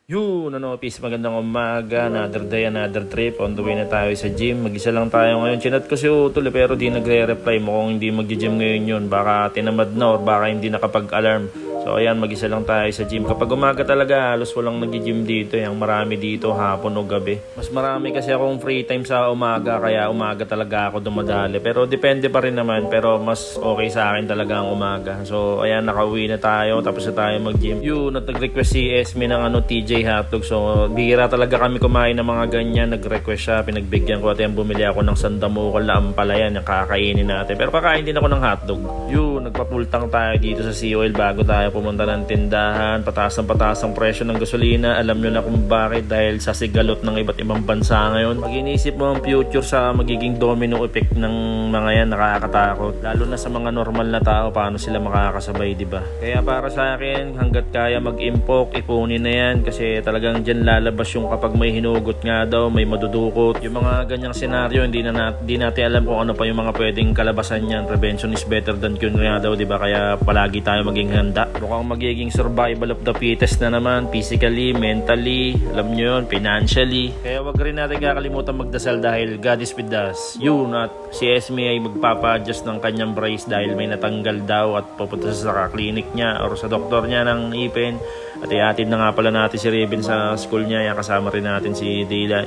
Yun, peace, magandang umaga, another day, another trip, on the way na tayo sa gym. Mag-isa lang tayo ngayon, chinat ko si Utol pero di nagre-reply, mukhang hindi mag-gym ngayon yun, baka tinamad na or baka hindi nakapag-alarm. So ayan, mag-isa lang tayo sa gym. Kapag umaga talaga, halos walang nag-gym dito, yung marami dito hapon o gabi. Mas marami kasi akong free time sa umaga, kaya umaga talaga ako dumadali. Pero depende pa rin naman, pero mas okay sa akin talaga ang umaga. So ayan, nakauwi na tayo, tapos na tayo mag-gym. Yun, at nag-request si Esme ng TJ hotdog. So bihira talaga kami kumain ng mga ganyan. Nag-request siya, pinagbigyan ko at yan, bumili ako ng sandamukal na ampalayan, yung kakainin natin. Pero kakain din ako ng hotdog. Yun, nagpapultang tayo dito sa COL bago tayo pumunta ng tindahan. Pataas ang presyo ng gasolina. Alam nyo na kung bakit, dahil sa sigalot ng iba't ibang bansa ngayon. Pag inisip mo ang future sa magiging domino effect ng mga yan, nakakatakot. Lalo na sa mga normal na tao, paano sila makakasabay, diba? Kaya para sa akin, hanggat kaya mag-impok, ipunin na yan, kasi talagang dyan lalabas yung kapag may hinugot nga daw, may madudukot. Yung mga ganyang senaryo, hindi natin alam kung ano pa yung mga pwedeng kalabasan yan. Prevention is better than cure nga daw, diba? Kaya palagi tayo maging handa. Mukhang magiging survival of the fittest na naman, physically, mentally, alam nyo yun, financially. Kaya wag rin natin kakalimutan magdasal dahil God is with us. Yun, at si Esme ay magpapa-adjust ng kanyang brace dahil may natanggal daw at pupunta sa clinic niya or sa doktor niya ng ipin. At iatid na nga pala natin si Raven sa school niya, kasama rin natin si Dylan.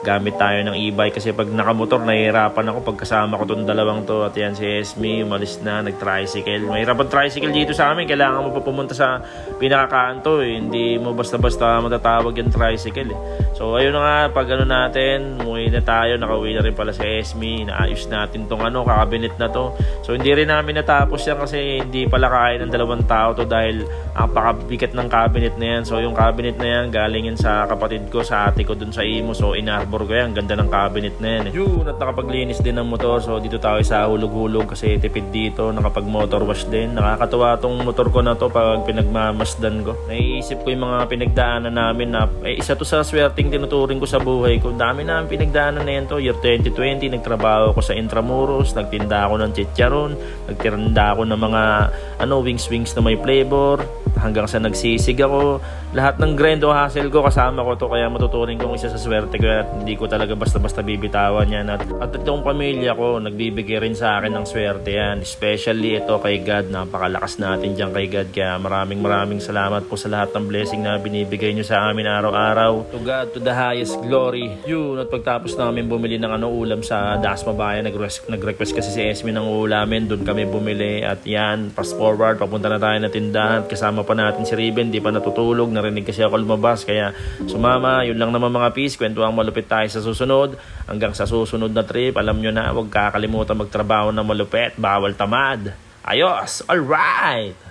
Gamit tayo ng e-bike kasi pag nakamotor nahihirapan ako pag kasama ko tong dalawang to. At yan si Esme, umalis na, nag-tricycle. Mahirap ang tricycle dito sa amin, kailangan mo pa pumunta sa pinakakanto hindi mo basta-basta matatawag yung tricycle So ayun na nga, pag natin, umuwi na tayo, nakauwi na rin pala si Esme, naayos natin tong kakabinet na to. So hindi rin namin natapos yan kasi hindi pala kaya ng dalawang tao to dahil ang pakabigat ng cabinet na yan. So yung cabinet na yan, galing yan sa kapatid ko, sa ate ko dun sa Imo. So inarbor ko yan, ganda ng cabinet na yan Yun, at nakapaglinis din ng motor. So dito tayo sa hulog-hulog kasi tipid dito, nakapag motor wash din. Nakakatawa tong motor ko na to pag pinagmamasdan ko. Naiisip ko yung mga pinagdaanan namin na isa to sa swerting tinuturing ko sa buhay ko. Dami namin pinagdaanan na yan to. Year 2020, nagtrabaho ko sa Intramuros, nagtinda ako ng chicharon, nagtinda ako ng mga wings na may flavor, hanggang sa nagsisig ako. Lahat ng grind o hassle ko kasama ko to, kaya matuturing kong isa sa swerte ko at hindi ko talaga basta-basta bibitawan yan. At itong pamilya ko, nagbibigay rin sa akin ng swerte yan. Especially ito kay God, napakalakas natin dyan kay God. Kaya maraming salamat po sa lahat ng blessing na binibigay nyo sa amin araw-araw. To God, to the highest glory. Yun, at pagtapos namin bumili ng ulam sa Dasma Bayan, nag-request kasi si Esme ng ulamin, doon kami bumili. At yan, fast forward, papunta na tayo na tindahan. Kasama pa natin si Raven, di pa natutulog, narinig kasi ako lumabas, kaya sumama. Yun lang naman mga peace, kwentuhan malupit tayo sa susunod. Hanggang sa susunod na trip, alam nyo na, huwag kakalimutan magtrabaho na malupit, bawal tamad. Ayos, alright!